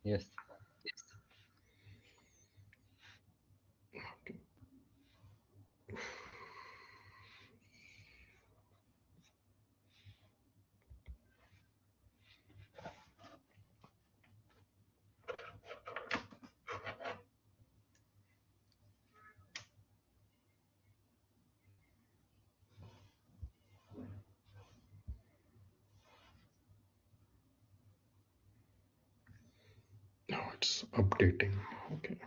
Yes. Okay. Now it's updating. Okay.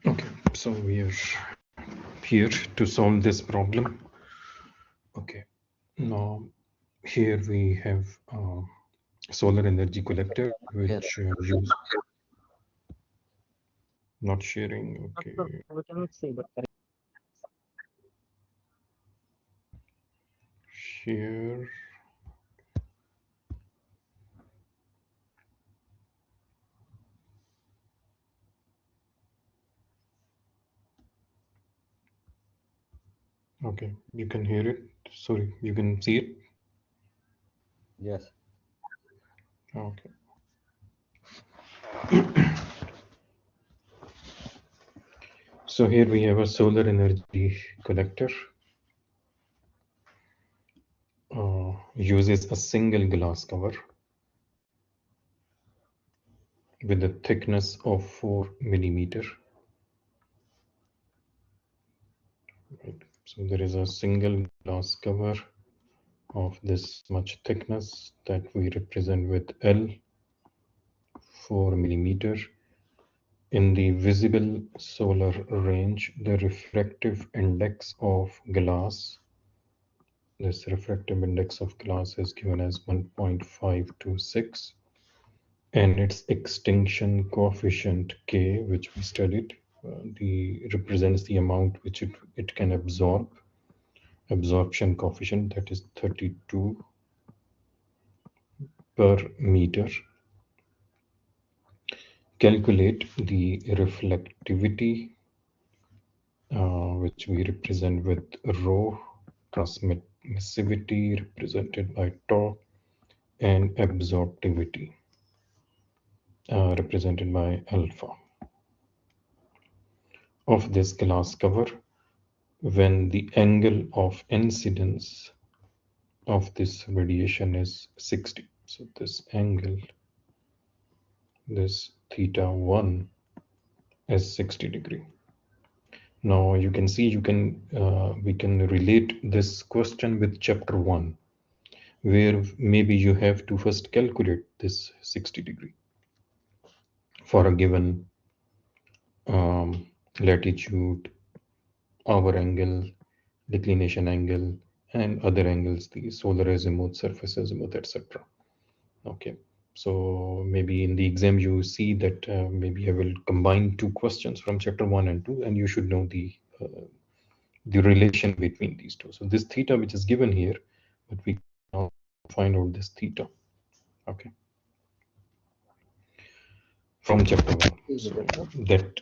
Okay. So we are here to solve this problem. Okay. Now here we have solar energy collector, Here. which use not sharing. Okay. We cannot say, but Share. Okay. You can hear it. Sorry, you can see it. Yes. Okay. So here we have a solar energy collector. Uses a single glass cover with a thickness of 4 millimeter. Right. So there is a single glass cover of this much thickness that we represent with L, 4 millimeter. In the visible solar range, the refractive index of glass, this refractive index of glass is given as 1.526, and its extinction coefficient K, which we studied, represents the amount which it can absorb. Absorption coefficient, that is 32 per meter. Calculate the reflectivity, which we represent with rho, transmissivity represented by tau, and absorptivity represented by alpha. Of this glass cover, when the angle of incidence of this radiation is 60. So this angle, this theta 1 is 60 degree. Now you can see we can relate this question with chapter 1, where maybe you have to first calculate this 60 degree for a given latitude, hour angle, declination angle, and other angles, the solar azimuth, surface azimuth, etc. Okay, so maybe in the exam you see that maybe I will combine two questions from chapter 1 and 2, and you should know the relation between these two. So this theta which is given here, but we now find out this theta. Okay, from chapter 1. So that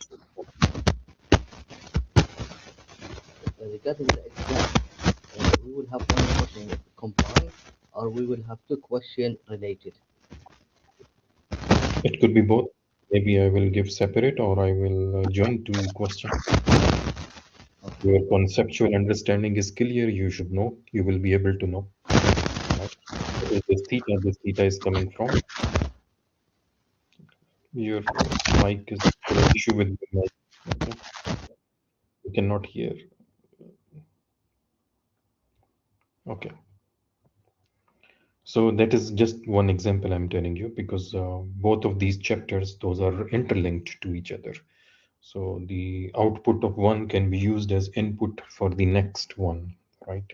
Regarding the exam, we will have one question or we will have two question related? It could be both. Maybe I will give separate or I will join two question. Okay. Your conceptual understanding is clear, you should know, you will be able to know. Right? What is this theta? This theta is coming from your mic is there an issue with the mic. Okay. You cannot hear. Okay. So that is just one example I'm telling you because both of these chapters, those are interlinked to each other. So the output of one can be used as input for the next one, right?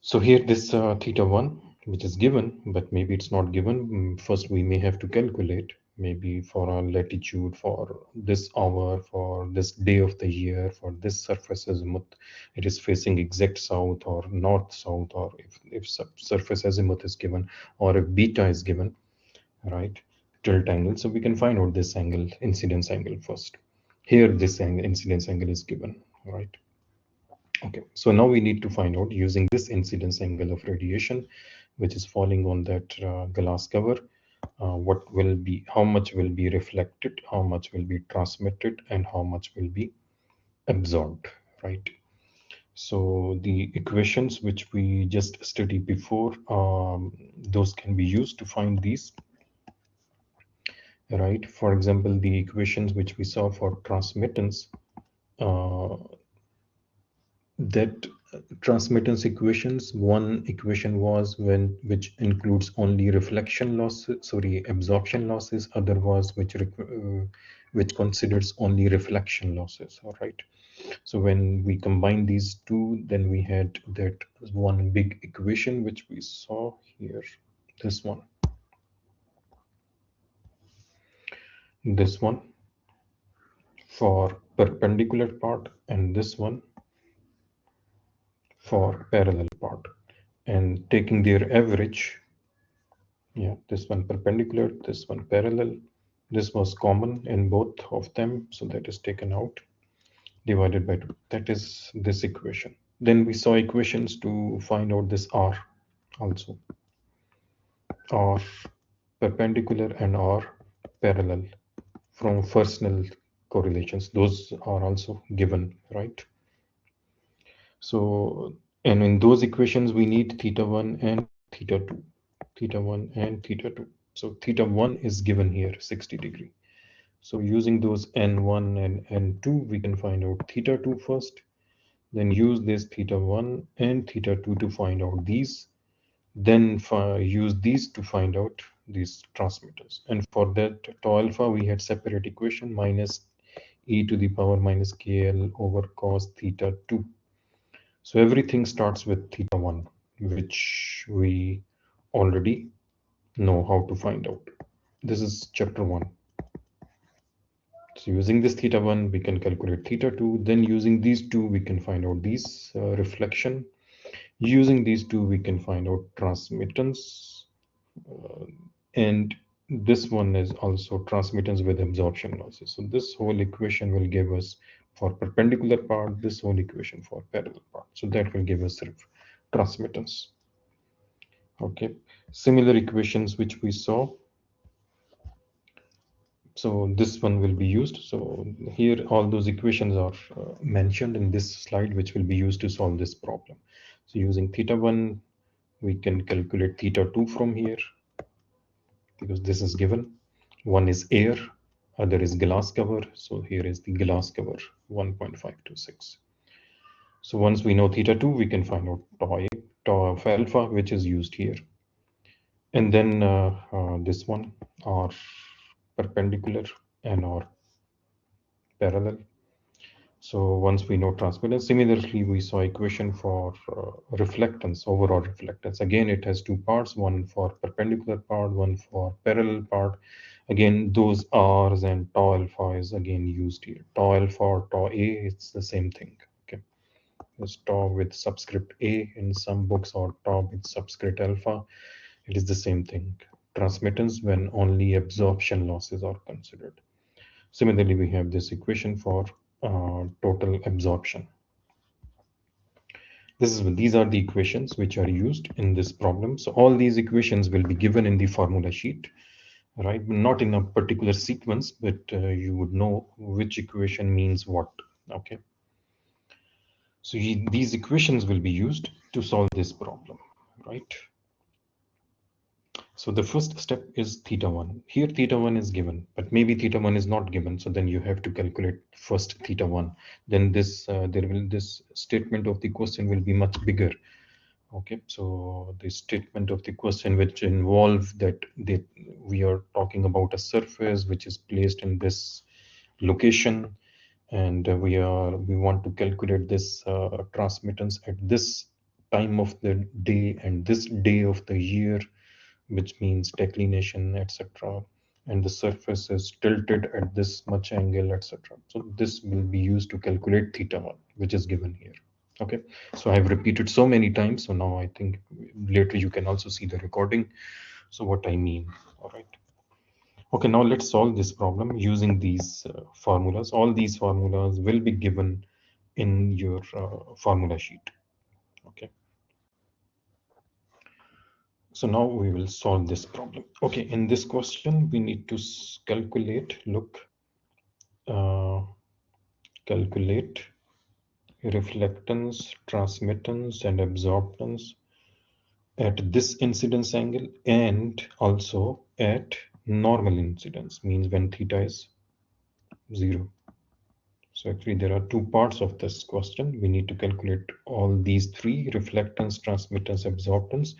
So here this theta 1, which is given, but maybe it's not given. First, we may have to calculate maybe for our latitude, for this hour, for this day of the year, for this surface azimuth, it is facing exact south or north-south, or if surface azimuth is given, or if beta is given, right? Tilt angle. So we can find out this angle, incidence angle first. Here, this angle, incidence angle is given, right? Okay, so now we need to find out using this incidence angle of radiation, which is falling on that glass cover, what will be, how much will be reflected, how much will be transmitted, and how much will be absorbed, right? So the equations which we just studied before, those can be used to find these, right? For example, the equations which we saw for transmittance, uh, that transmittance equations, one equation was when which includes only reflection losses, sorry, absorption losses. Other was which considers only reflection losses. All right. So when we combine these two, then we had that one big equation which we saw here. This one for perpendicular part, and this one for parallel part, and taking their average. Yeah, this one perpendicular, this one parallel. This was common in both of them, so that is taken out, divided by 2. That is this equation. Then we saw equations to find out this R also. R perpendicular and R parallel from Fresnel correlations. Those are also given, right? So, and in those equations, we need theta 1 and theta 2. Theta 1 and theta 2. So theta 1 is given here, 60 degree. So using those n1 and n2, we can find out theta 2 first, then use this theta 1 and theta 2 to find out these, then use these to find out these transmitters. And for that tau alpha, we had separate equation minus e to the power minus kl over cos theta 2. So everything starts with theta 1, which we already know how to find out. This is chapter 1. So using this theta 1, we can calculate theta 2. Then using these two, we can find out these reflection. Using these two, we can find out transmittance. And this one is also transmittance with absorption losses. So this whole equation will give us for perpendicular part, this whole equation for parallel part. So that will give us transmittance. Okay, similar equations which we saw. So this one will be used. So here all those equations are mentioned in this slide, which will be used to solve this problem. So using theta 1, we can calculate theta 2 from here because this is given. One is air, other is glass cover. So here is the glass cover, 1.526. So once we know theta 2, we can find out tau of alpha, which is used here. And then this one are perpendicular and are parallel. So once we know transmittance, similarly, we saw equation for reflectance, overall reflectance. Again, it has two parts, one for perpendicular part, one for parallel part. Again, those R's and tau alpha is again used here. Tau alpha or tau A, it's the same thing. Okay, there's tau with subscript A in some books or tau with subscript alpha. It is the same thing. Transmittance when only absorption losses are considered. Similarly, we have this equation for total absorption. These are the equations which are used in this problem. So all these equations will be given in the formula sheet, right? Not in a particular sequence, but you would know which equation means what. Okay. So these equations will be used to solve this problem, right? So the first step is theta 1. Here theta 1 is given, but maybe theta 1 is not given. So then you have to calculate first theta 1. Then this this statement of the question will be much bigger. Okay, so the statement of the question which involve that we are talking about a surface which is placed in this location, and we want to calculate this transmittance at this time of the day and this day of the year, which means declination, etc. And the surface is tilted at this much angle, etc. So this will be used to calculate theta 1, which is given here. Okay, so I have repeated so many times, so now I think later you can also see the recording, so what I mean. All right. Okay, now let's solve this problem using these formulas. All these formulas will be given in your formula sheet. Okay. So now we will solve this problem. Okay, in this question, we need to calculate, calculate reflectance, transmittance, and absorptance at this incidence angle and also at normal incidence, means when theta is 0. So actually there are two parts of this question. We need to calculate all these three: reflectance, transmittance, absorptance,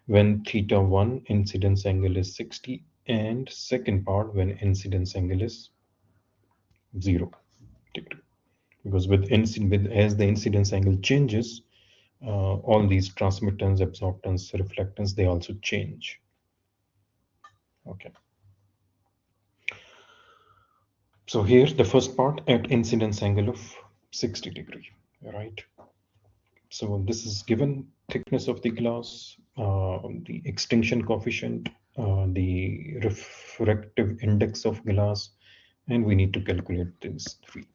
when theta 1 incidence angle is 60, and second part when incidence angle is 0 degree. Because as the incidence angle changes, all these transmittance, absorptance, reflectance, they also change. Okay. So here the first part at incidence angle of 60 degree, right? So this is given: thickness of the glass, the extinction coefficient, the refractive index of glass, and we need to calculate these three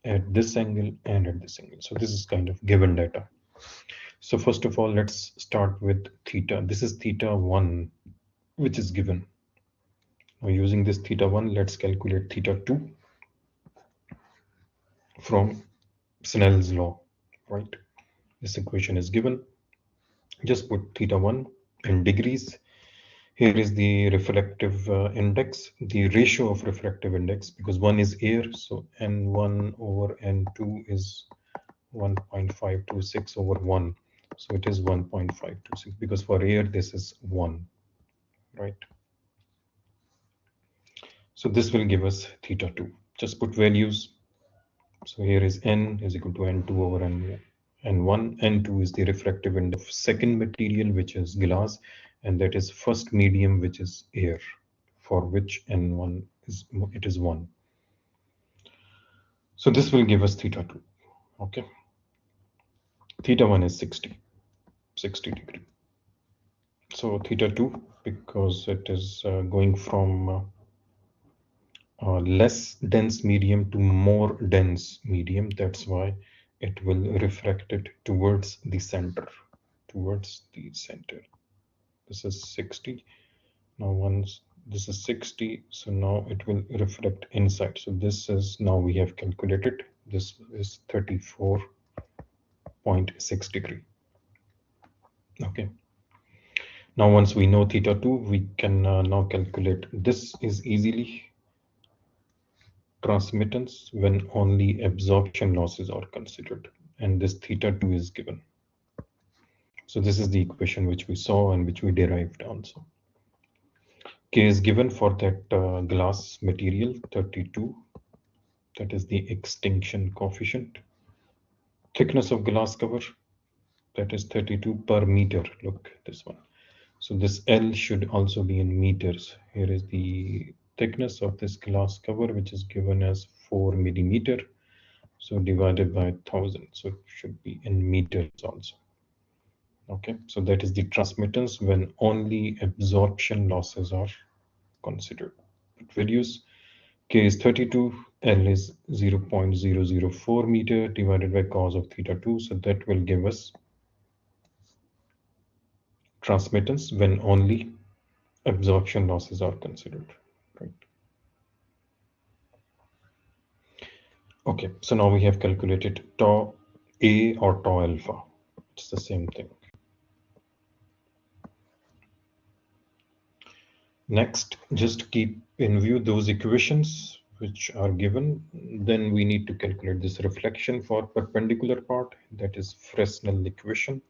at this angle and at this angle. So this is kind of given data. So first of all, let's start with theta. This is theta 1, which is given. Now using this theta 1, let's calculate theta 2 from Snell's law, right? This equation is given. Just put theta 1 in degrees. Here is the refractive index, the ratio of refractive index, because 1 is air, so n1 over n2 is 1.526 over 1. So it is 1.526, because for air this is 1, right? So this will give us theta 2. Just put values. So here is n is equal to n2 over n1. N2 is the refractive index of second material, which is glass, and that is first medium, which is air, for which n1 is 1. So this will give us theta 2. Okay. Theta 1 is 60 degree. So theta 2, because it is going from less dense medium to more dense medium, that's why it will refract it towards the center. This is 60. Now once this is 60, so now it will reflect inside. So this is, now we have calculated, this is 34.6 degree. Okay. Now once we know theta 2, we can now calculate, this is easily transmittance when only absorption losses are considered, and this theta 2 is given. So this is the equation which we saw and which we derived also. K is given for that glass material, 32. That is the extinction coefficient. Thickness of glass cover, that is 32 per meter. Look, this one. So this L should also be in meters. Here is the thickness of this glass cover, which is given as 4 millimeter. So divided by 1000. So it should be in meters also. Okay, so that is the transmittance when only absorption losses are considered. Values: K is 32, L is 0.004 meter divided by cos of theta 2. So that will give us transmittance when only absorption losses are considered, right? Okay, so now we have calculated tau A or tau alpha. It's the same thing. Next, just keep in view those equations which are given. Then we need to calculate this reflection for perpendicular part, that is Fresnel equation.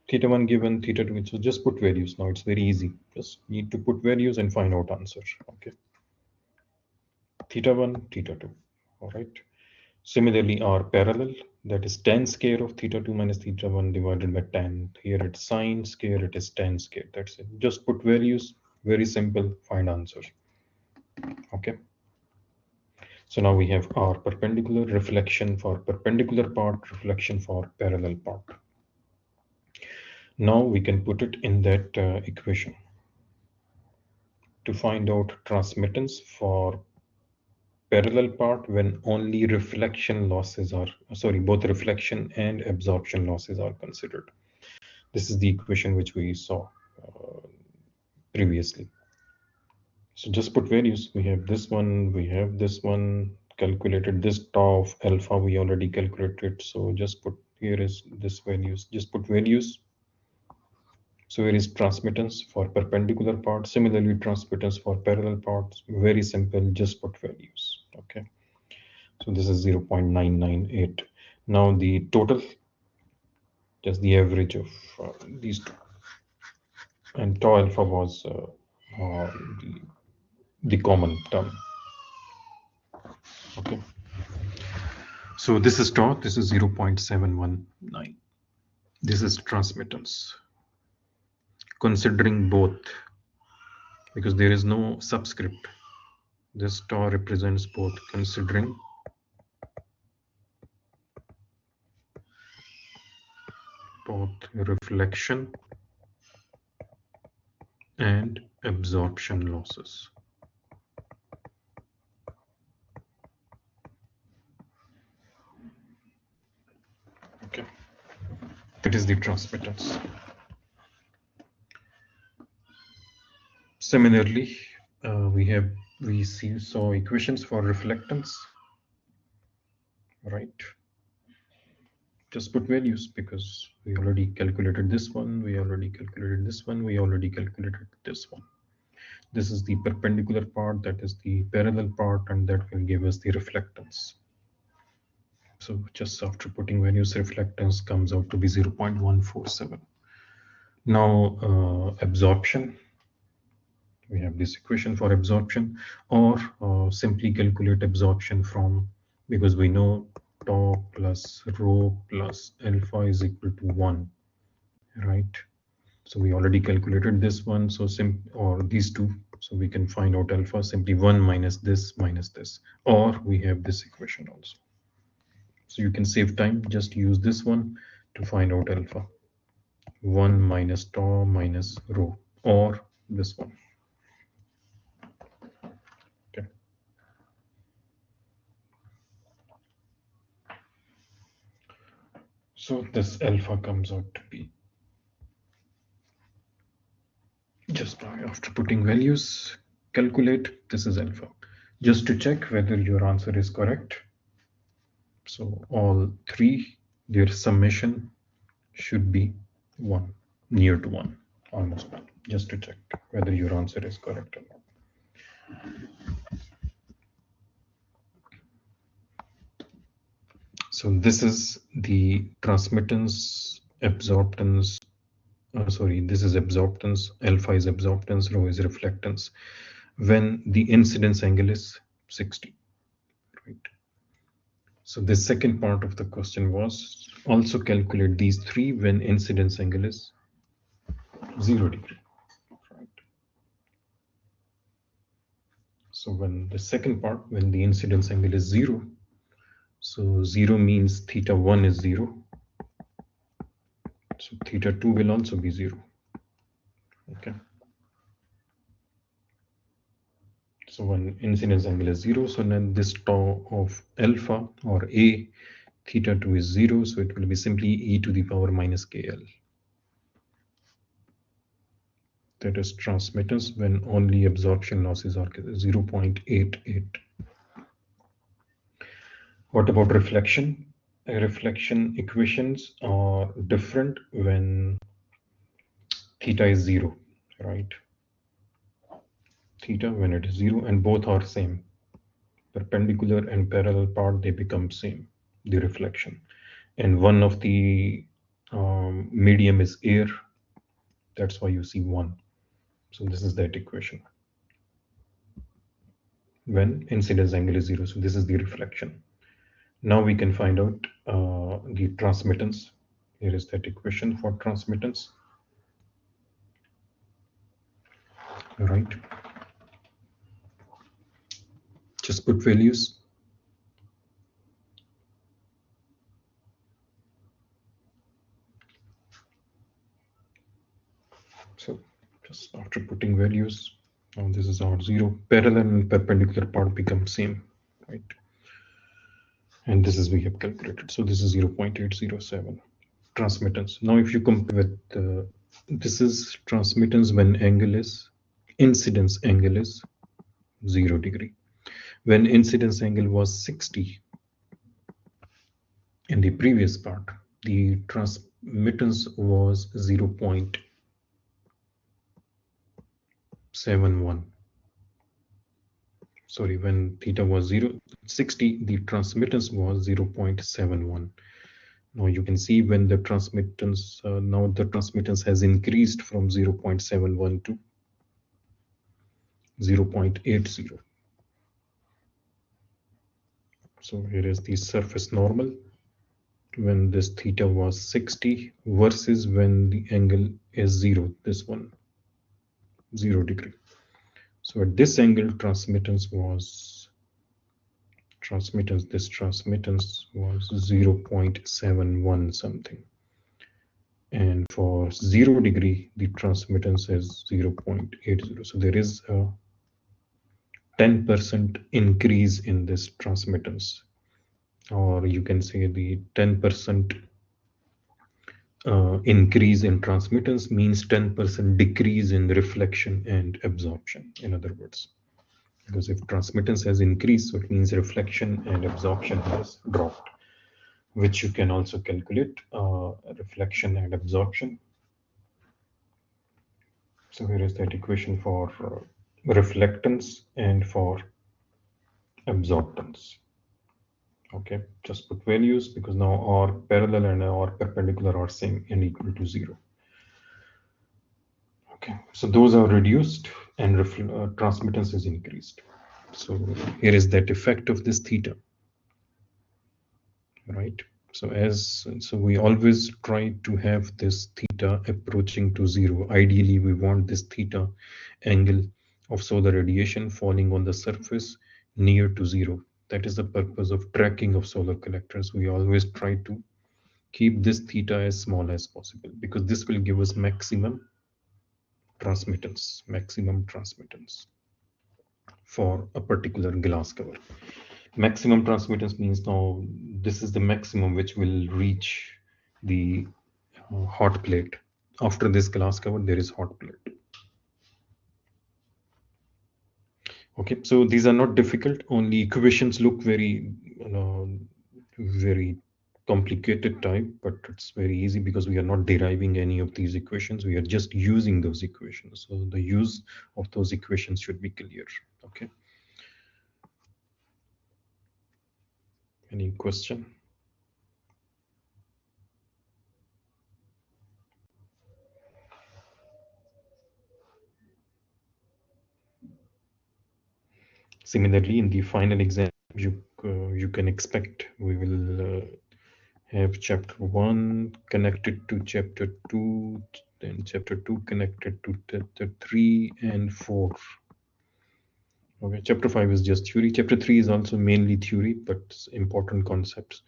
Theta 1 given, theta 2, so just put values. Now it's very easy. Just need to put values and find out answer. Okay. Theta 1, theta 2. All right. Similarly, our parallel, that is tan square of theta 2 minus theta 1 divided by tan. Here it's sine square, it is tan square. That's it. Just put values. Very simple. Find answer. Okay. So now we have our perpendicular, reflection for perpendicular part, reflection for parallel part. Now we can put it in that equation to find out transmittance for parallel part when only reflection losses are, sorry, both reflection and absorption losses are considered. This is the equation which we saw previously. So just put values. We have this one, we have this one, calculated this tau of alpha, we already calculated. So just put, here is this values, just put values. So here is transmittance for perpendicular part. Similarly, transmittance for parallel parts. Very simple, just put values. Okay. So this is 0.998. Now the total, just the average of these two. And tau alpha was the common term. Okay. So this is tau, this is 0.719. This is transmittance. Considering both, because there is no subscript, this tau represents both, considering both reflection and absorption losses. Okay, that is the transmittance. Similarly, we saw equations for reflectance, right? Just put values because we already calculated this one, we already calculated this one, we already calculated this one. This is the perpendicular part, that is the parallel part, and that will give us the reflectance. So just after putting values, reflectance comes out to be 0.147. Now absorption, we have this equation for absorption, or simply calculate absorption from, because we know tau plus rho plus alpha is equal to 1, right? So we already calculated this one, so or these two, so we can find out alpha simply 1 minus this, or we have this equation also. So you can save time, just use this one to find out alpha. 1 minus tau minus rho, or this one. Okay. So this alpha comes out to be, just after putting values, calculate, this is alpha. Just to check whether your answer is correct. So all three, their summation should be 1, near to 1, almost 1, just to check whether your answer is correct or not. So this is the transmittance, absorptance, this is absorptance, alpha is absorptance, rho is reflectance, when the incidence angle is 60, right? So the second part of the question was also calculate these three when incidence angle is 0 degree, right? So when the second part, when the incidence angle is 0, so 0 means theta 1 is 0. So theta 2 will also be 0. Okay. So when incidence angle is 0, so then this tau of alpha or A, theta 2 is 0. So it will be simply e to the power minus KL. that is transmittance, when only absorption losses are 0.88. What about reflection? Reflection equations are different when theta is 0, right? Theta when it is 0, and both are same. Perpendicular and parallel part, they become same, the reflection. And one of the medium is air. That's why you see 1. So this is that equation. When incidence angle is 0. So this is the reflection. Now we can find out the transmittance. Here is that equation for transmittance. All right. Just put values. So just after putting values, now this is R0. Parallel and perpendicular part become same, right? And this is we have calculated. So this is 0.807 transmittance. Now if you compare with this is transmittance when angle is incidence angle is 0 degree. When incidence angle was 60 in the previous part, the transmittance was 0.71. Sorry, when theta was 60, the transmittance was 0.71. Now you can see when the transmittance, now the transmittance has increased from 0.71 to 0.80. So here is the surface normal when this theta was 60 versus when the angle is 0, this one, 0 degree. So at this angle, this transmittance was 0.71 something. And for 0 degree, the transmittance is 0.80. So there is a 10% increase in this transmittance, or you can say the 10% increase in transmittance means 10% decrease in reflection and absorption, in other words. Because if transmittance has increased, so it means reflection and absorption has dropped, which you can also calculate, reflection and absorption. So here is that equation for reflectance and for absorptance. Okay, just put values because now our parallel and our perpendicular are same and equal to 0. Okay, so those are reduced and transmittance is increased. So here is that effect of this theta, right? So we always try to have this theta approaching to 0. Ideally, we want this theta angle of solar radiation falling on the surface near to 0. That is the purpose of tracking of solar collectors. We always try to keep this theta as small as possible because this will give us maximum transmittance for a particular glass cover. Maximum transmittance means now this is the maximum which will reach the hot plate. After this glass cover, there is hot plate. Okay, so these are not difficult. Only equations look very, very complicated type, but it's very easy because we are not deriving any of these equations. We are just using those equations. So the use of those equations should be clear. Okay. Any question? Similarly, in the final exam, you can expect we will have chapter 1 connected to chapter 2, then chapter 2 connected to chapter 3 and 4. Okay, chapter 5 is just theory. Chapter 3 is also mainly theory, but important concepts.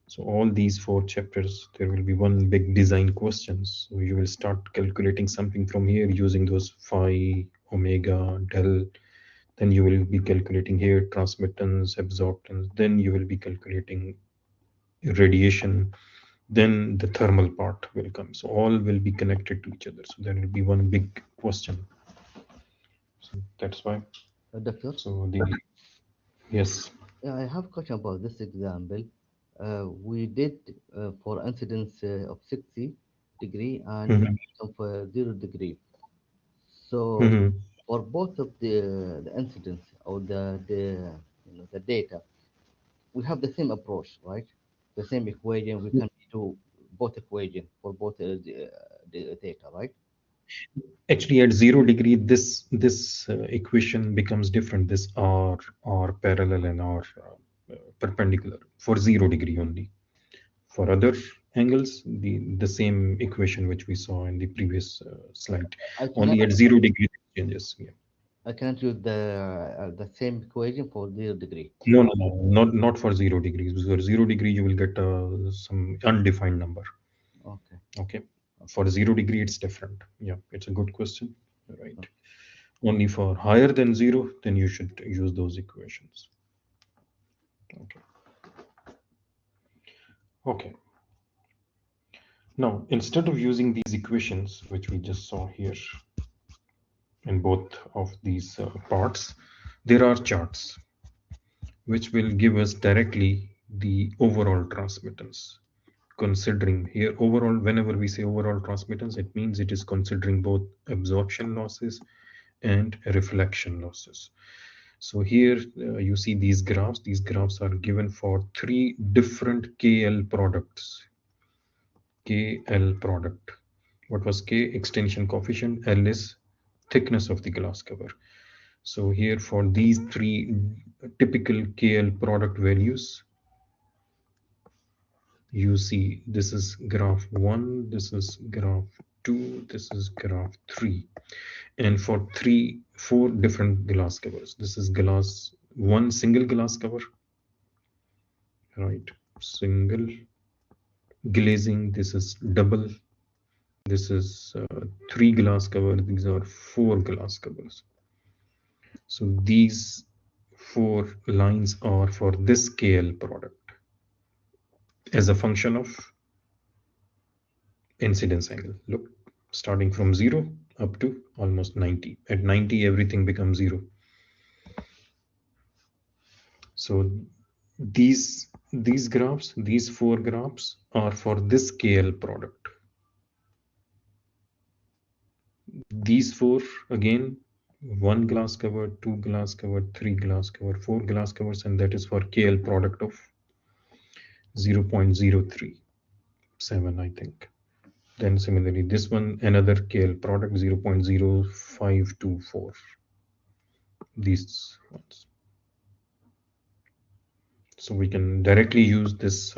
So all these 4 chapters, there will be one big design questions. So you will start calculating something from here using those phi, omega, del. Then you will be calculating here transmittance, absorptance. Then you will be calculating radiation then the thermal part will come. So all will be connected to each other. So there will be one big question. So that's why. Doctor, So the yes. yeah, I have a question about this example. We did for incidence of 60 degree and Mhm. of 0 degree. So Mhm. for both of the incidents or the data, we have the same approach, right? The same equation. We can do both equation for both the data, right? Actually, at 0 degree, this equation becomes different. This r parallel and r perpendicular for 0 degree only. For other angles, the same equation which we saw in the previous slide. I cannot Only at 0 degree it changes. Yeah. I cannot use the same equation for 0 degree. No, no, no, not for 0 degrees. Because for 0 degree, you will get some undefined number. Okay. Okay. For 0 degree, it's different. Yeah, it's a good question. Right. Only for higher than zero, then you should use those equations. Okay. Okay. Now, instead of using these equations, which we just saw here in both of these parts, there are charts which will give us directly the overall transmittance. Considering here overall, whenever we say overall transmittance, it means it is considering both absorption losses and reflection losses. So here you see these graphs. These graphs are given for three different KL products. KL product. What was K? Extension coefficient. L is thickness of the glass cover. So here for these three typical KL product values, you see this is graph 1, this is graph 2, this is graph 3. And for four different glass covers, this is glass 1 single glass cover, right? Single glazing, this is double, this is 3 glass cover, these are 4 glass covers. So these 4 lines are for this KL product as a function of incidence angle. Look, starting from 0 up to almost 90. At 90, everything becomes 0. So these graphs, these 4 graphs are for this KL product. These 4 again, 1 glass cover, 2 glass cover, 3 glass cover, 4 glass covers, and that is for KL product of 0.037, I think. Then similarly, this one, another KL product 0.0524. These ones. So we can directly use this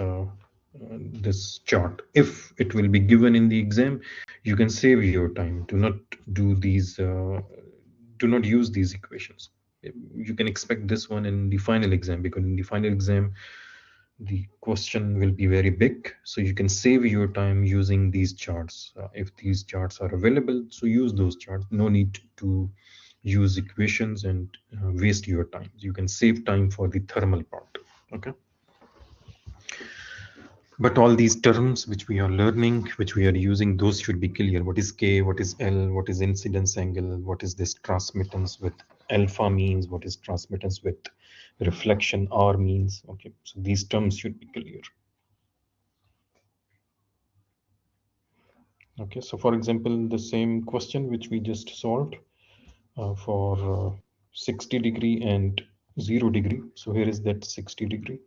chart. If it will be given in the exam, you can save your time. Do not do these. Do not use these equations. You can expect this one in the final exam, because in the final exam the question will be very big, so you can save your time using these charts. If these charts are available, so use those charts. No need to use equations and waste your time. You can save time for the thermal part. Okay. But all these terms which we are learning, which we are using, those should be clear. What is K, what is L, what is incidence angle, what is this transmittance with alpha means, what is transmittance with reflection R means. Okay, so these terms should be clear. Okay, so for example, the same question which we just solved for 60 degree and 0 degree. So here is that 60 degree.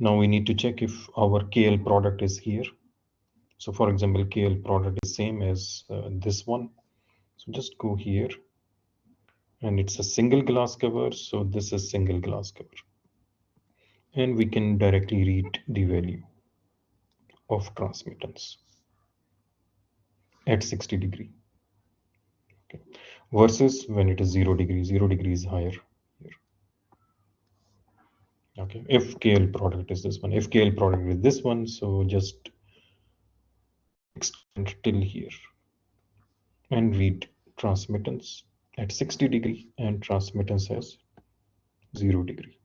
Now we need to check if our KL product is here. So for example, KL product is same as this one. So just go here, and it's a single glass cover. So this is single glass cover. And we can directly read the value of transmittance at 60 degree. Okay. Versus when it is 0 degree, 0 degree is higher here. Okay, if KL product is this one, if KL product is this one, so just extend till here and read transmittance at 60 degree and transmittance as 0 degree.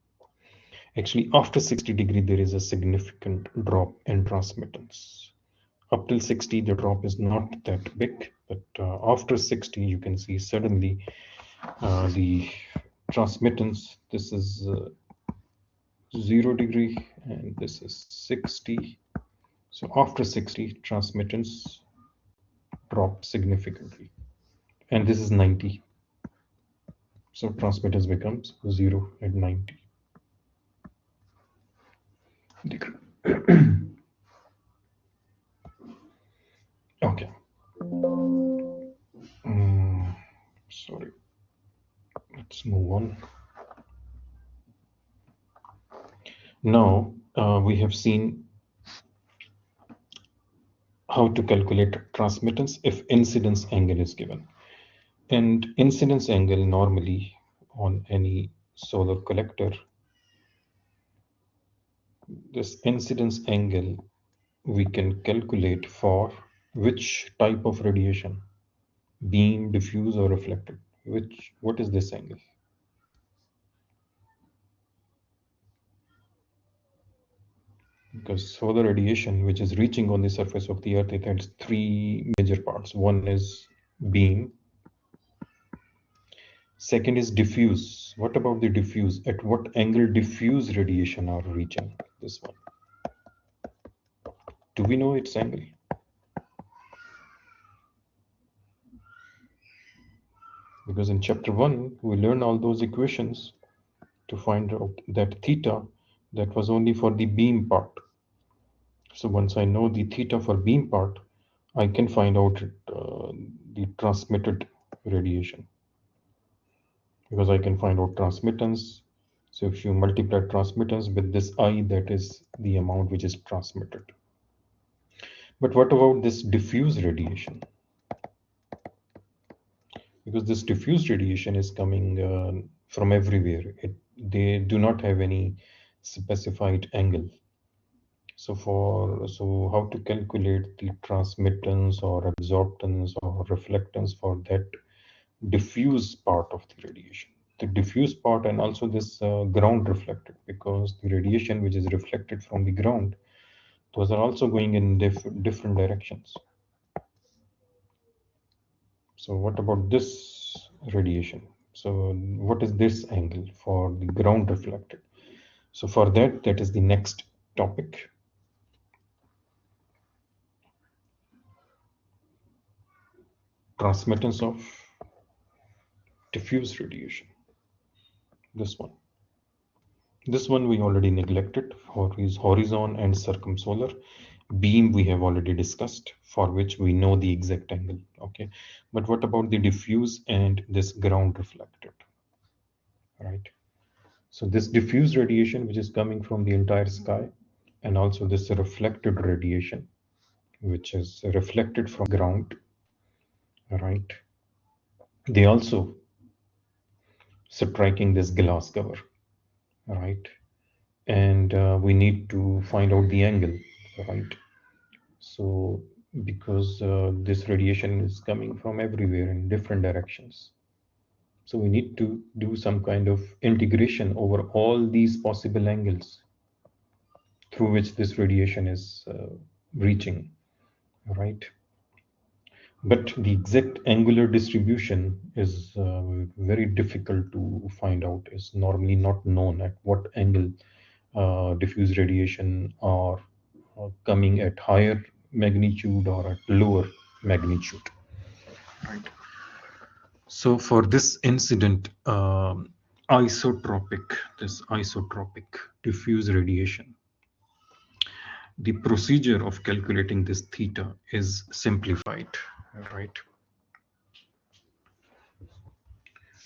Actually, after 60 degree, there is a significant drop in transmittance. Up till 60, the drop is not that big, but after 60, you can see suddenly the transmittance, this is 0 degree and this is 60. So after 60, transmittance drops significantly. And this is 90. So transmittance becomes 0 at 90 degree. Okay. Sorry. Let's move on. Now we have seen how to calculate transmittance if incidence angle is given. And incidence angle normally on any solar collector, this incidence angle we can calculate for which type of radiation, beam, diffuse or reflected. What is this angle? Because solar radiation which is reaching on the surface of the earth, it has three major parts. One is beam, second is diffuse. What about the diffuse? At what angle diffuse radiation are reaching? This one. Do we know its angle? Because in chapter 1 we learned all those equations to find out that theta, that was only for the beam part. So once I know the theta for beam part, I can find out the transmitted radiation, because I can find out transmittance. So if you multiply transmittance with this I, that is the amount which is transmitted. But what about this diffuse radiation? Because this diffuse radiation is coming from everywhere. They do not have any specified angle. So how to calculate the transmittance or absorptance or reflectance for that diffuse part of the radiation? The diffuse part, and also this ground reflected, because the radiation which is reflected from the ground, those are also going in different directions. So what about this radiation? So what is this angle for the ground reflected? So for that is the next topic. Transmittance of diffuse radiation. This one. This one we already neglected, horizon and circumsolar. Beam we have already discussed, for which we know the exact angle. Okay, but what about the diffuse and this ground reflected? Right. So this diffuse radiation which is coming from the entire sky, and also this reflected radiation which is reflected from ground, right? They also striking this glass cover, right? And we need to find out the angle, right? So because this radiation is coming from everywhere in different directions, so we need to do some kind of integration over all these possible angles through which this radiation is reaching, right? But the exact angular distribution is very difficult to find out, is normally not known at what angle diffuse radiation are coming at higher magnitude or at lower magnitude. Right. So for this incident, this isotropic diffuse radiation, the procedure of calculating this theta is simplified, right?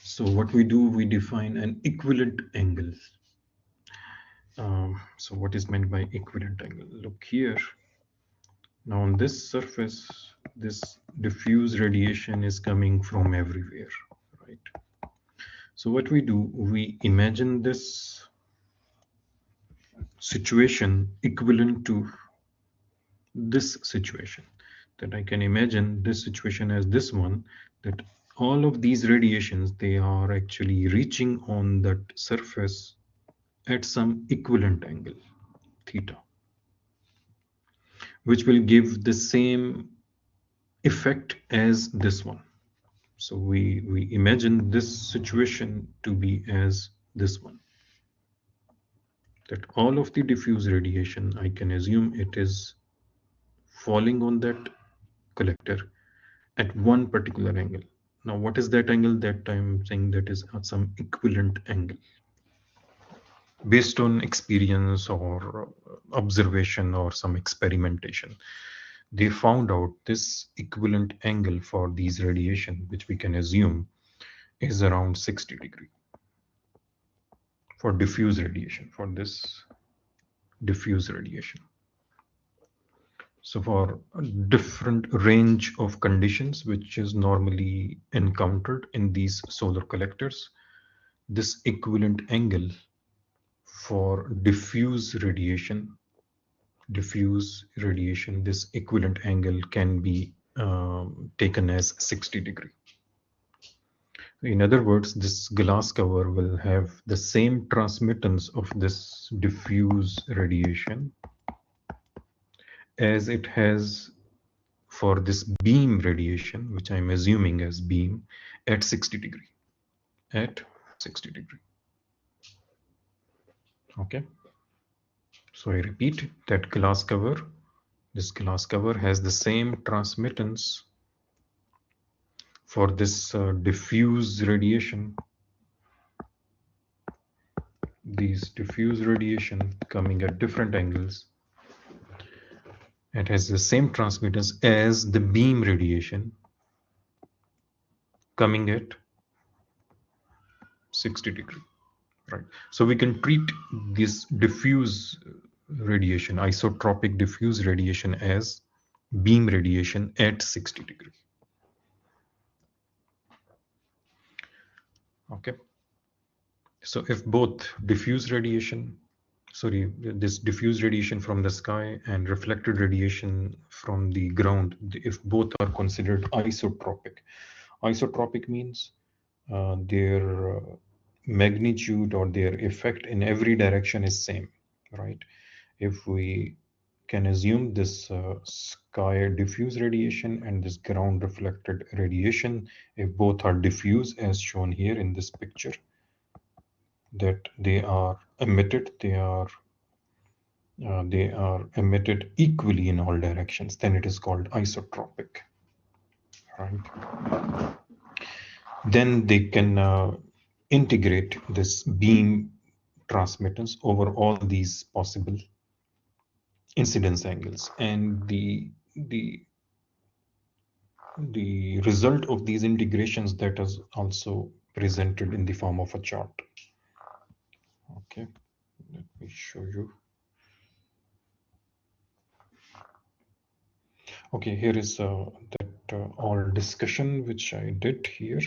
So what we do, we define an equivalent angle. So what is meant by equivalent angle? Look here. Now on this surface, this diffuse radiation is coming from everywhere, right? So what we do, we imagine this situation equivalent to this situation. That I can imagine this situation as this one, that all of these radiations, they are actually reaching on that surface at some equivalent angle, theta, which will give the same effect as this one. So we imagine this situation to be as this one, that all of the diffuse radiation, I can assume it is falling on that collector at one particular angle. Now, what is that angle? That I'm saying that is at some equivalent angle. Based on experience or observation or some experimentation, they found out this equivalent angle for these radiation, which we can assume is around 60 degree for diffuse radiation, for this diffuse radiation. So for a different range of conditions which is normally encountered in these solar collectors, this equivalent angle for diffuse radiation, this equivalent angle can be taken as 60 degree. In other words, this glass cover will have the same transmittance of this diffuse radiation as it has for this beam radiation, which I'm assuming as beam, at 60 degree. At 60 degree. Okay. So I repeat that glass cover, this glass cover has the same transmittance for this diffuse radiation, these diffuse radiation coming at different angles. It has the same transmittance as the beam radiation coming at 60 degree, right? So we can treat this diffuse radiation, isotropic diffuse radiation, as beam radiation at 60 degree. Okay. So if both diffuse radiation, this diffuse radiation from the sky and reflected radiation from the ground, if both are considered isotropic, isotropic means their magnitude or their effect in every direction is same, right? If we can assume this sky diffuse radiation and this ground reflected radiation, if both are diffuse as shown here in this picture, that they are emitted, they are emitted equally in all directions, then it is called isotropic, right? Then they can integrate this beam transmittance over all these possible incidence angles, and the result of these integrations that is also presented in the form of a chart. Okay, let me show you. Okay, here is that all discussion which I did here,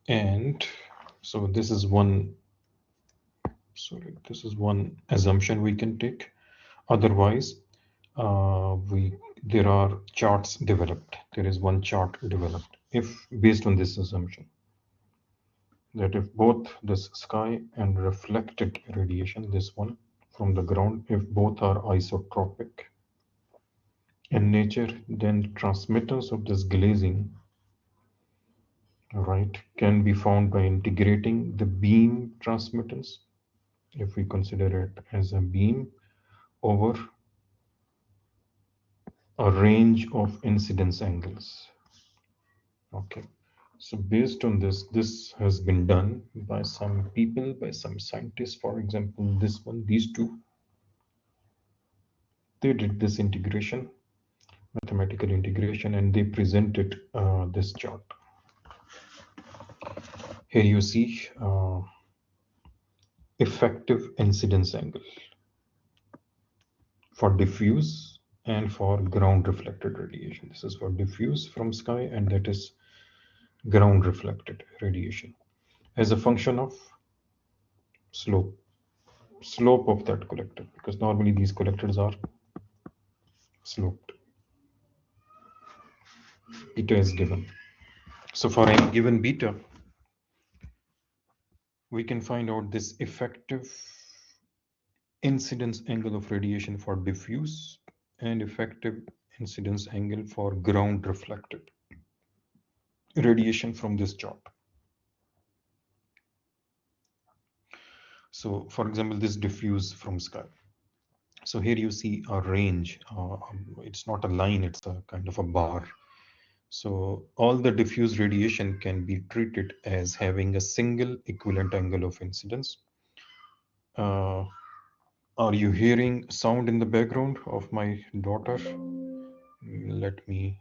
and so this is one. Sorry, this is one assumption we can take. Otherwise, there are charts developed. There is one chart developed if based on this assumption that if both this sky and reflected radiation, this one from the ground, if both are isotropic in nature, then transmittance of this glazing, right, can be found by integrating the beam transmittance, if we consider it as a beam, over a range of incidence angles. Okay, so based on this has been done by some people, by some scientists. For example, this one, these two, they did this integration, mathematical integration, and they presented this chart. Here you see effective incidence angle for diffuse and for ground reflected radiation. This is for diffuse from sky, and that is ground reflected radiation as a function of slope of that collector, because normally these collectors are sloped. Beta is given. So for any given beta, we can find out this effective incidence angle of radiation for diffuse and effective incidence angle for ground reflected radiation from this chart. So for example, this diffuse from sky. So here you see a range. It's not a line, it's a kind of a bar. So all the diffuse radiation can be treated as having a single equivalent angle of incidence. Uh, are you hearing sound in the background of my daughter? Let me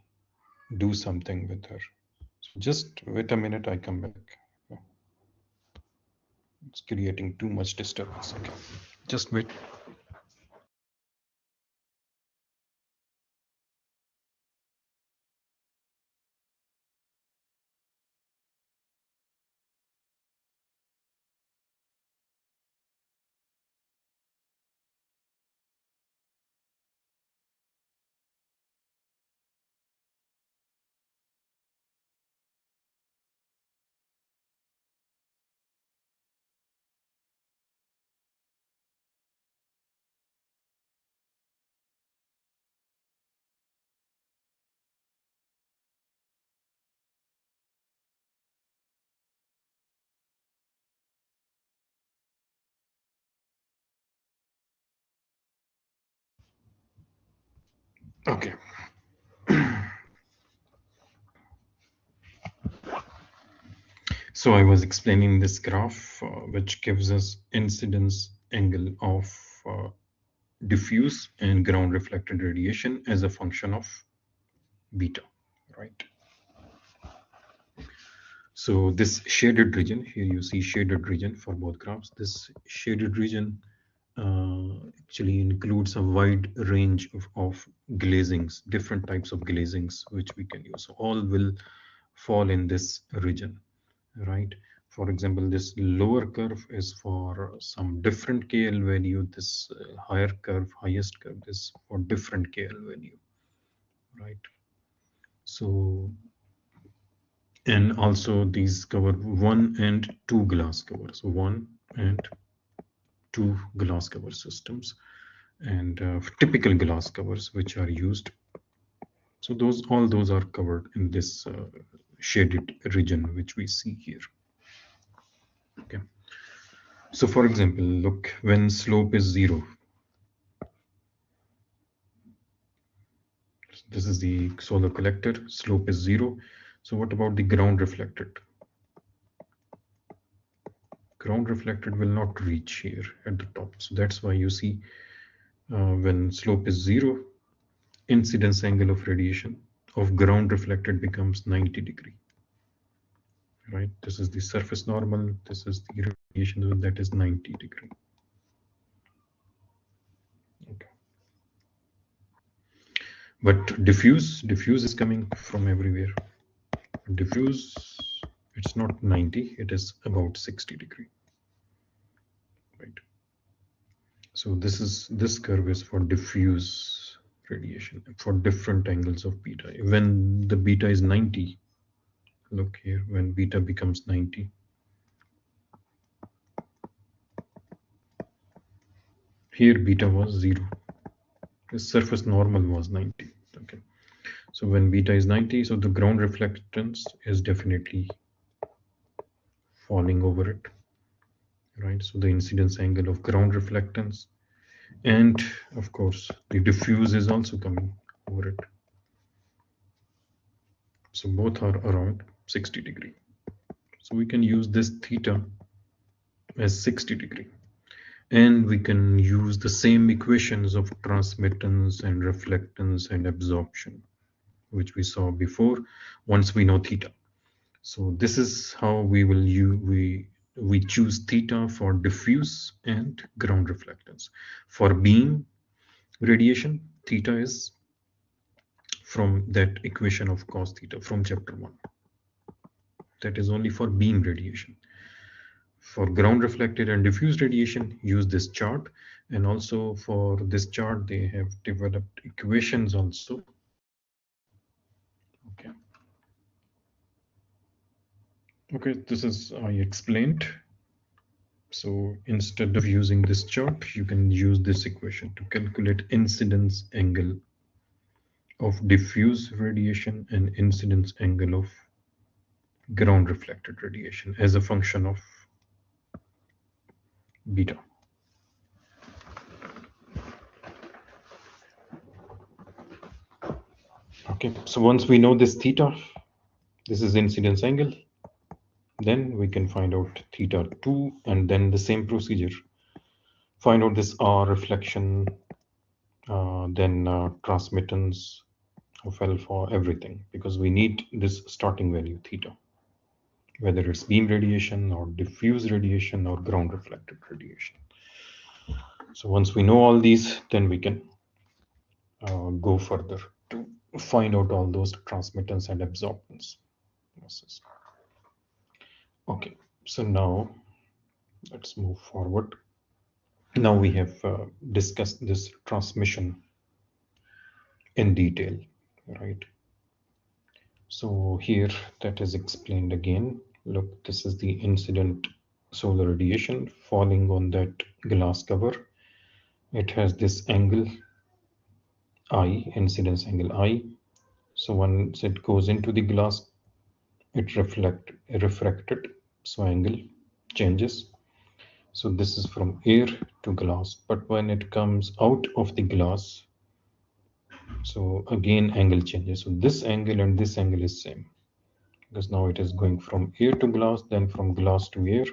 do something with her. So just wait a minute, I come back. It's creating too much disturbance. Okay. Just wait. Okay. So I was explaining this graph, which gives us incidence angle of uh, diffuse and ground reflected radiation as a function of beta, right? So this shaded region, here you see shaded region for both graphs. This shaded region actually includes a wide range of glazings, different types of glazings which we can use. So all will fall in this region, right? For example, this lower curve is for some different KL value. This higher curve, highest curve, is for different KL value, right? So, and also these cover 1 and 2 glass covers, 1 and 2 glass cover systems, and typical glass covers which are used. So those, all those are covered in this shaded region which we see here. Okay. So for example, look, when slope is 0, this is the solar collector, slope is 0. So what about the ground reflected? Ground reflected will not reach here at the top. So that's why you see when slope is 0, incidence angle of radiation of ground reflected becomes 90 degree. Right? This is the surface normal. This is the radiation that is 90 degree. Okay. But diffuse is coming from everywhere. Diffuse, it's not 90, it is about 60 degree. Right. So this curve is for diffuse radiation for different angles of beta. When the beta is 90, look here, when beta becomes 90, here beta was 0. The surface normal was 90. Okay. So when beta is 90, so the ground reflectance is definitely falling over it. Right. So the incidence angle of ground reflectance, and of course the diffuse is also coming over it. So both are around 60 degree. So we can use this theta as 60 degree. And we can use the same equations of transmittance and reflectance and absorption, which we saw before, once we know theta. So this is how we will use, we choose theta for diffuse and ground reflectance. For beam radiation, theta is from that equation of cos theta from chapter 1. That is only for beam radiation. For ground reflected and diffuse radiation, use this chart. And also for this chart, they have developed equations also. Okay. Okay, this is I explained. So instead of using this chart, you can use this equation to calculate incidence angle of diffuse radiation and incidence angle of ground reflected radiation as a function of beta. Okay, so once we know this theta, this is incidence angle, then we can find out theta 2, and then the same procedure. Find out this R reflection, then transmittance of alpha, everything, because we need this starting value theta, whether it's beam radiation or diffuse radiation or ground reflected radiation. So once we know all these, then we can go further to find out all those transmittance and absorptance losses. Okay, so now let's move forward. Now we have discussed this transmission in detail, right? So here that is explained again. Look, this is the incident solar radiation falling on that glass cover. It has this angle I, incidence angle I. So once it goes into the glass, it refracted, so angle changes. So this is from air to glass, but when it comes out of the glass, so again angle changes. So this angle and this angle is same, because now it is going from air to glass, then from glass to air.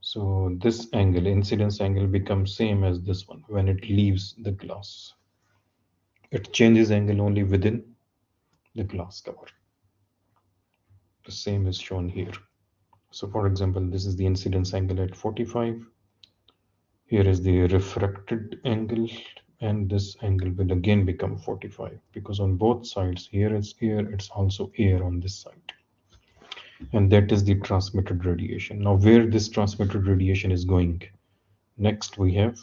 So this angle, incidence angle, becomes same as this one when it leaves the glass. It changes angle only within the glass cover. The same is shown here. So for example, this is the incidence angle at 45. Here is the refracted angle, and this angle will again become 45, because on both sides, here is air, it's also air on this side. And that is the transmitted radiation. Now where this transmitted radiation is going? Next we have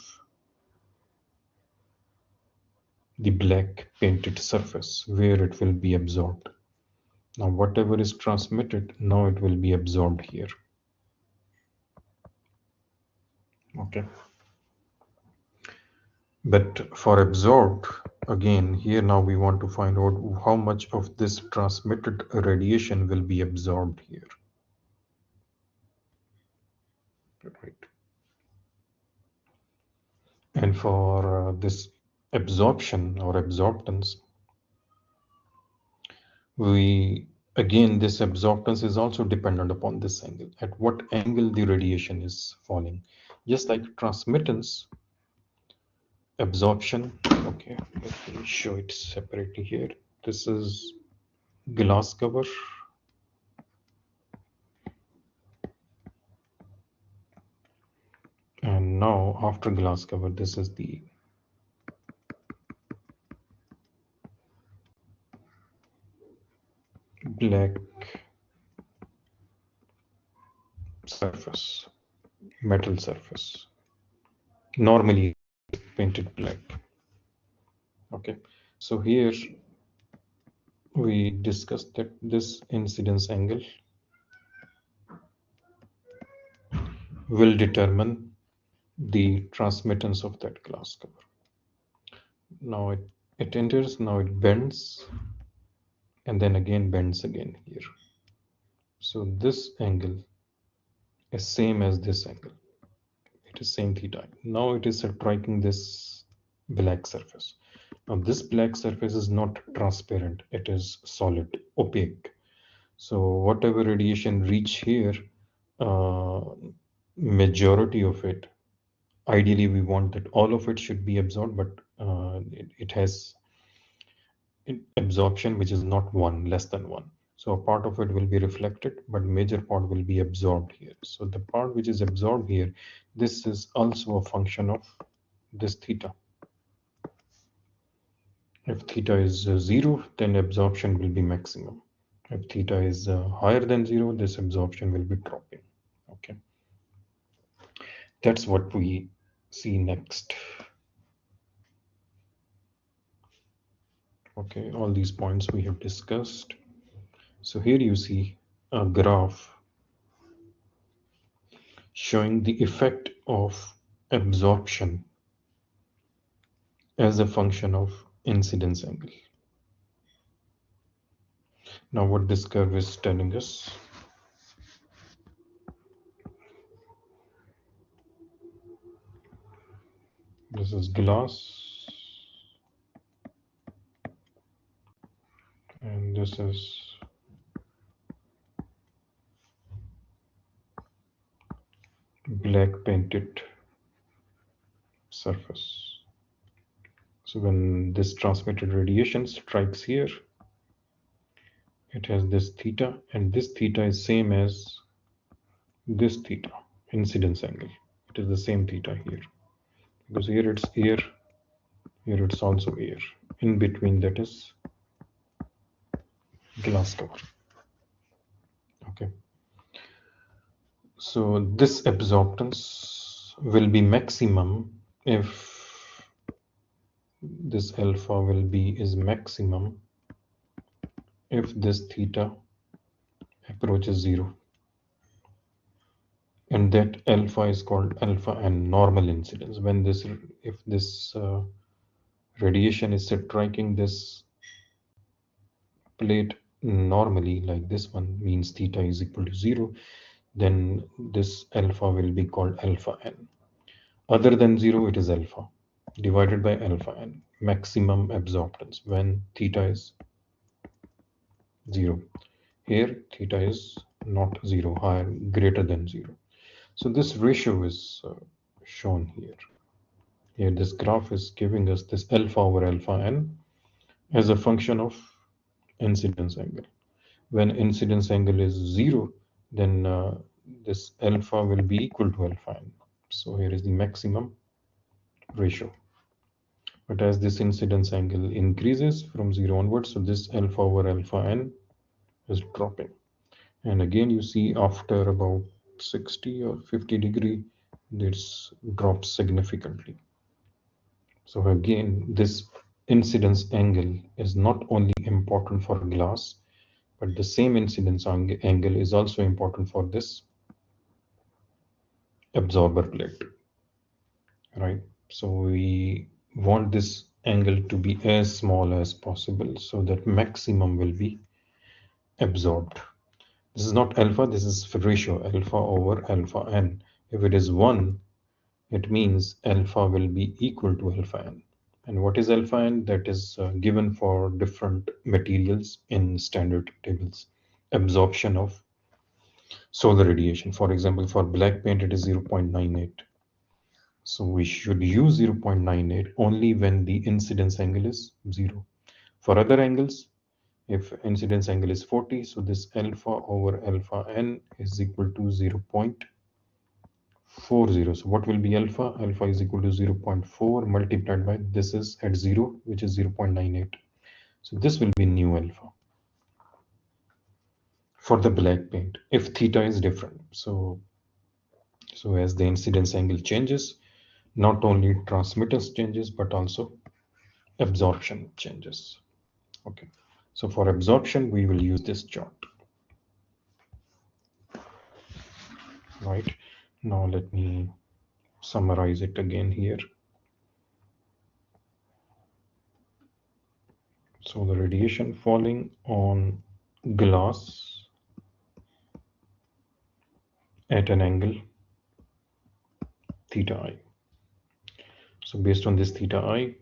the black painted surface where it will be absorbed. Now whatever is transmitted, now it will be absorbed here. Okay. But for absorbed, again, here now we want to find out how much of this transmitted radiation will be absorbed here. Right. And for this absorption or absorptance, this absorptance is also dependent upon this angle, at what angle the radiation is falling. Just like transmittance, absorption, okay, let me show it separately here. This is glass cover, and now after glass cover, this is the black surface, metal surface, normally painted black. Okay, so here we discussed that this incidence angle will determine the transmittance of that glass cover. Now it enters, now it bends, and then again bends again here. So this angle is same as this angle. It is same theta. Now it is striking this black surface. Now this black surface is not transparent, it is solid, opaque. So whatever radiation reach here, majority of it, ideally we want that all of it should be absorbed, but it has absorption which is not 1, less than 1. So a part of it will be reflected, but major part will be absorbed here. So the part which is absorbed here, this is also a function of this theta. If theta is 0, then absorption will be maximum. If theta is higher than 0, this absorption will be dropping. Okay, that's what we see next. Okay, all these points we have discussed. So here you see a graph showing the effect of absorption as a function of incidence angle. Now what this curve is telling us, this is glass and this is black painted surface. So when this transmitted radiation strikes here, it has this theta, and this theta is same as this theta, incidence angle. It is the same theta here, because here it's air, here it's also air. In between that is glass cover. Okay. So this absorptance will be maximum if this alpha will be is maximum if this theta approaches 0, and that alpha is called alpha and normal incidence. When this, if this radiation is striking this plate normally, like this one, means theta is equal to 0, then this alpha will be called alpha n. Other than 0, it is alpha divided by alpha n, maximum absorptance, when theta is 0. Here theta is not 0, higher, greater than 0. So this ratio is shown here. Here this graph is giving us this alpha over alpha n as a function of incidence angle. When incidence angle is 0, then this alpha will be equal to alpha n. So here is the maximum ratio. But as this incidence angle increases from 0 onwards, so this alpha over alpha n is dropping. And again, you see after about 60 or 50 degree, this drops significantly. So again, this incidence angle is not only important for glass, but the same incidence angle is also important for this absorber plate, right? So we want this angle to be as small as possible so that maximum will be absorbed. This is not alpha, this is ratio, alpha over alpha n. If it is 1, it means alpha will be equal to alpha n. And what is alpha n? That is given for different materials in standard tables. Absorption of solar radiation. For example, for black paint, it is 0.98. So we should use 0.98 only when the incidence angle is 0. For other angles, if incidence angle is 40, so this alpha over alpha n is equal to 0.40. So what will be alpha? Alpha is equal to 0.4 multiplied by this is at 0, which is 0.98. So this will be new alpha for the black paint if theta is different. So as the incidence angle changes, not only transmittance changes, but also absorption changes. Okay. So for absorption, we will use this chart. Right. Now let me summarize it again here. So the radiation falling on glass at an angle theta I. So based on this theta I,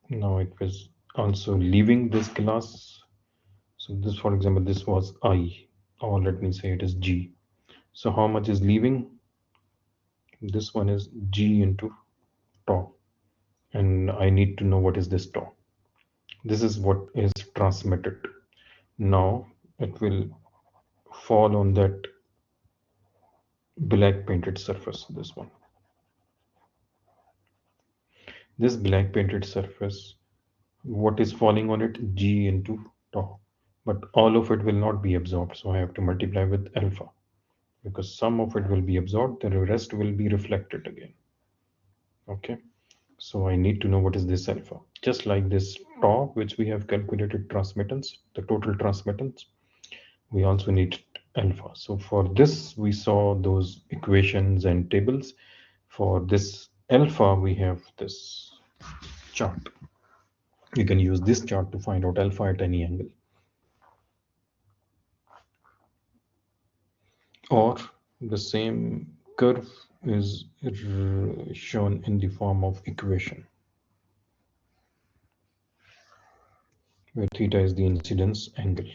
now it was also leaving this glass. So this, for example, this was I, or let me say it is G. So how much is leaving? This one is G into tau. And I need to know what is this tau. This is what is transmitted. Now it will fall on that black painted surface, this one. This black painted surface, what is falling on it? G into tau. But all of it will not be absorbed, so I have to multiply with alpha, because some of it will be absorbed, the rest will be reflected again. Okay, so I need to know what is this alpha. Just like this tau, which we have calculated transmittance, the total transmittance, we also need alpha. So for this, we saw those equations and tables. For this alpha, we have this chart. You can use this chart to find out alpha at any angle. Or the same curve is shown in the form of equation, where theta is the incidence angle.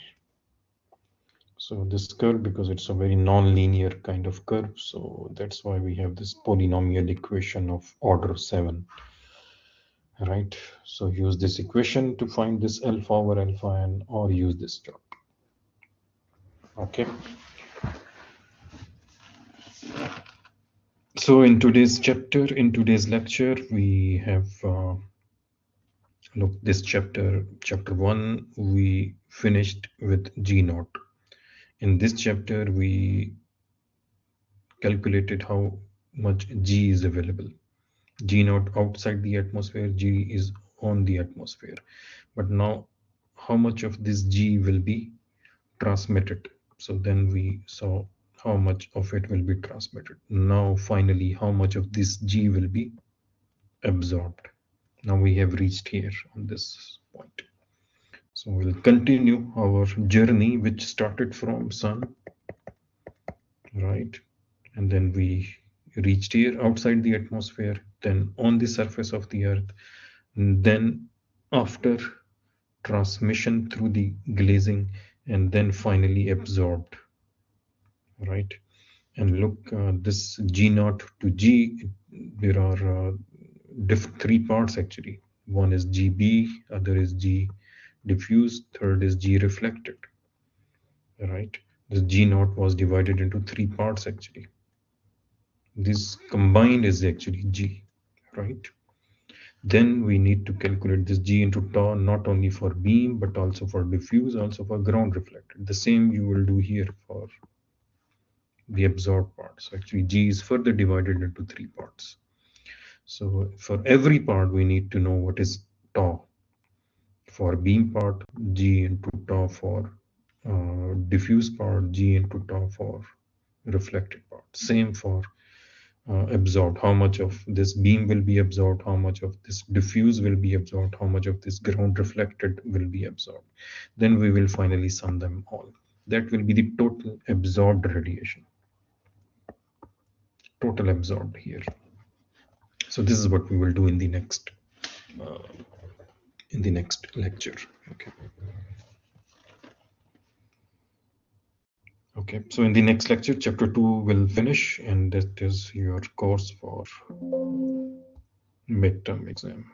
So this curve, because it's a very non-linear kind of curve, so that's why we have this polynomial equation of order 7, right? So use this equation to find this alpha over alpha n, or use this chart. Okay. So in today's lecture, we have look, this chapter 1, we finished with G naught. In this chapter, we calculated how much G is available. G naught outside the atmosphere, G is on the atmosphere. But now, how much of this G will be transmitted? So then we saw how much of it will be transmitted. Now, finally, how much of this G will be absorbed? Now we have reached here on this point. So we'll continue our journey, which started from sun, right? And then we reached here outside the atmosphere, then on the surface of the earth, and then after transmission through the glazing, and then finally absorbed, right? And look, this G naught to G, there are three parts actually. One is GB, other is G diffused, third is G reflected, right? The G naught was divided into three parts actually. This combined is actually G, right? Then we need to calculate this G into tau, not only for beam, but also for diffuse, also for ground reflected. The same you will do here for the absorbed part. So actually G is further divided into three parts. So for every part, we need to know what is tau. For beam part, G into tau. For diffuse part, G into tau. For reflected part. Same for absorbed. How much of this beam will be absorbed, how much of this diffuse will be absorbed, how much of this ground reflected will be absorbed. Then we will finally sum them all. That will be the total absorbed radiation. Total absorbed here. So this is what we will do in the next lecture. Okay, so in the next lecture, chapter 2 will finish, and that is your course for midterm exam.